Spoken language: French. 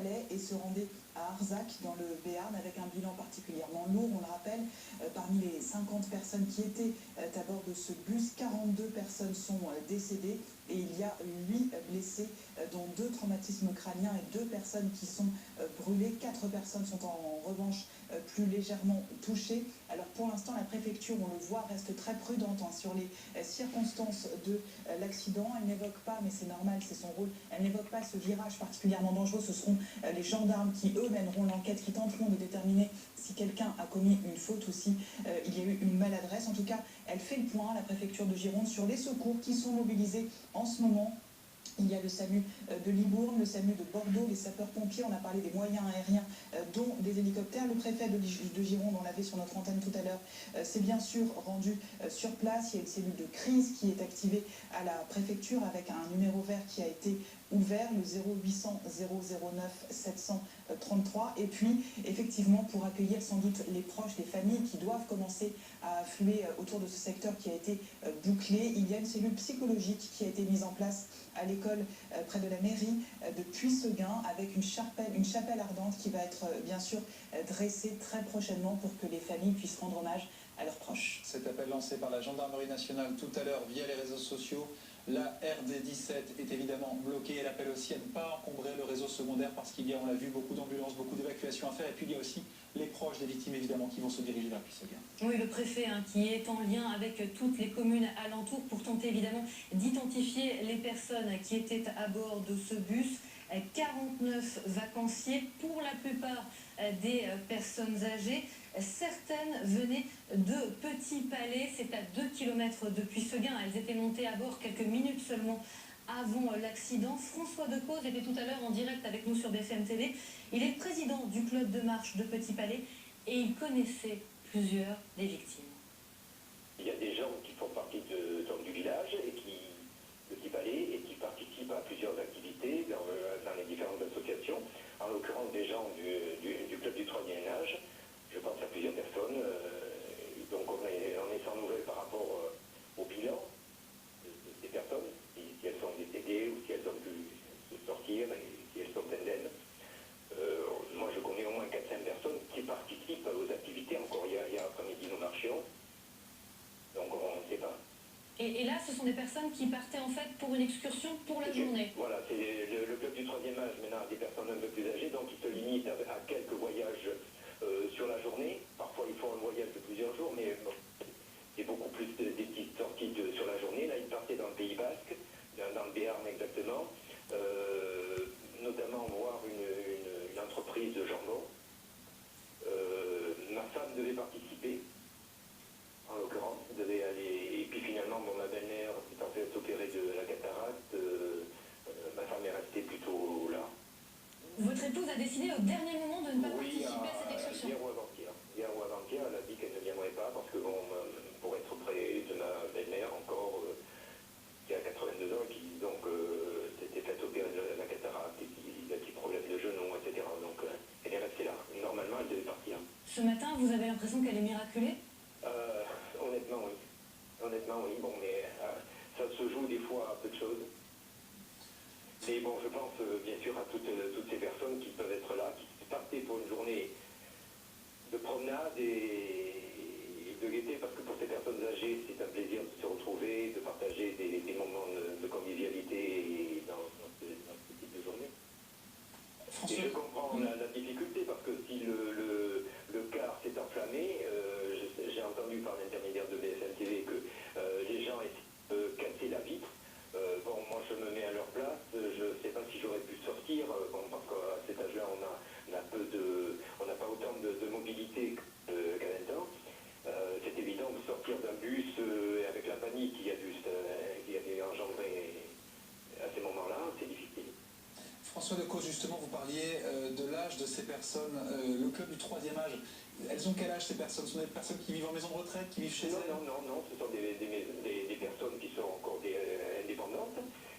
Petit-Palais et se rendait à Arzac, dans le Béarn, avec un bilan particulièrement lourd. On le rappelle, parmi les 50 personnes qui étaient à bord de ce bus, 42 personnes sont décédées et il y a 8 blessés, dont 2 traumatismes crâniens et 2 personnes qui sont brûlées. 4 personnes sont en revanche plus légèrement touchées. Alors pour l'instant, la préfecture, on le voit, reste très prudente sur les circonstances de l'accident. Elle n'évoque pas, mais c'est normal, c'est son rôle, elle n'évoque pas ce virage particulièrement dangereux. Ce seront les gendarmes qui, eux, mèneront l'enquête, qui tenteront de déterminer si quelqu'un a commis une faute ou si il y a eu une maladresse. En tout cas, elle fait le point, la préfecture de Gironde, sur les secours qui sont mobilisés en ce moment. Il y a le SAMU de Libourne, le SAMU de Bordeaux, les sapeurs-pompiers, on a parlé des moyens aériens, dont des hélicoptères. Le préfet de Gironde, on l'avait sur notre antenne tout à l'heure, s'est bien sûr rendu sur place. Il y a une cellule de crise qui est activée à la préfecture avec un numéro vert qui a été ouvert, le 0800 009 733. Et puis, effectivement, pour accueillir sans doute les proches, les familles qui doivent commencer à affluer autour de ce secteur qui a été bouclé, il y a une cellule psychologique qui a été mise en place à l'école près de la mairie de Puy-Seguin, avec une chapelle ardente qui va être bien sûr dressée très prochainement pour que les familles puissent rendre hommage à leurs proches. Cet appel lancé par la gendarmerie nationale tout à l'heure via les réseaux sociaux. La RD17 est évidemment bloquée. Elle appelle aussi à ne pas encombrer le réseau secondaire parce qu'il y a, on l'a vu, beaucoup d'ambulances, beaucoup d'évacuations à faire. Et puis il y a aussi les proches des victimes évidemment qui vont se diriger vers Puy-Seguin. Oui, le préfet qui est en lien avec toutes les communes alentours pour tenter évidemment d'identifier les personnes qui étaient à bord de ce bus. 49 vacanciers, pour la plupart des personnes âgées. Certaines venaient de Petit-Palais, c'est à 2 km de Puy-Seguin. Elles étaient montées à bord quelques minutes seulement avant l'accident. François Decauze était tout à l'heure en direct avec nous sur BFM TV. Il est président du club de marche de Petit-Palais et il connaissait plusieurs des victimes. Il y a des gens qui font partie du village et de Petit-Palais et qui participent à plusieurs activités dans les différentes associations. En l'occurrence des gens du club du troisième âge. Je pense à plusieurs personnes. Donc on est sans nouvelles par rapport au bilan des personnes, si elles sont décédées ou si elles ont pu se sortir et si elles sont indemnes. Moi je connais au moins 4-5 personnes qui participent aux activités. Encore hier après-midi nous marchions. Donc on ne sait pas. Et là, ce sont des personnes qui partaient en fait pour une excursion pour la journée. Voilà, c'est le club du troisième âge maintenant, des personnes un peu plus âgées, donc ils se limitent à quelques voyages sur la journée. Parfois ils font un voyage de plusieurs jours, mais c'est beaucoup plus des petites sorties sur la journée. Là ils partaient dans le Pays Basque, dans le Béarn exactement, notamment voir une entreprise de jambon. Ma femme devait participer, en l'occurrence, devait aller, et puis finalement ma belle-mère s'est en fait opérée de la cataracte, ma femme est restée plutôt là. Votre épouse a décidé au dernier moment de ne pas participer à cette excursion. Hier ou avant-hier, elle a dit qu'elle ne viendrait pas parce que pour être près de ma belle-mère encore, qui a 82 ans, qui donc s'était fait opérer de la cataracte et qui a des problèmes de genoux, etc. Donc elle est restée là. Normalement, elle devait partir. Ce matin, vous avez l'impression qu'elle est miraculée? Honnêtement, oui. Honnêtement, oui. Bon, mais ça se joue des fois à peu de choses. Mais bon, je pense bien sûr à toutes ces personnes qui peuvent être là, qui partaient pour une journée de promenade et de gaieté, parce que pour ces personnes âgées, c'est un plaisir de se retrouver, de partager des moments de convivialité dans ce type de journée. Et je comprends la difficulté, parce que si le car s'est enflammé, j'ai entendu par l'intermédiaire de BFM TV que les gens essaient de casser la vitre. Bon, moi je me mets à leur place, je ne sais pas si j'aurais pu sortir, parce qu'à cet âge-là on n'a pas autant de mobilité qu'à 20 ans. C'est évident de sortir d'un bus avec la panique qu'il y a dû engendrer à ces moments-là, c'est difficile. François Decauze, justement, vous parliez de l'âge de ces personnes, le club du troisième âge. Elles ont quel âge ces personnes? Ce sont des personnes qui vivent en maison de retraite, qui vivent chez elles? Non, ce sont des personnes qui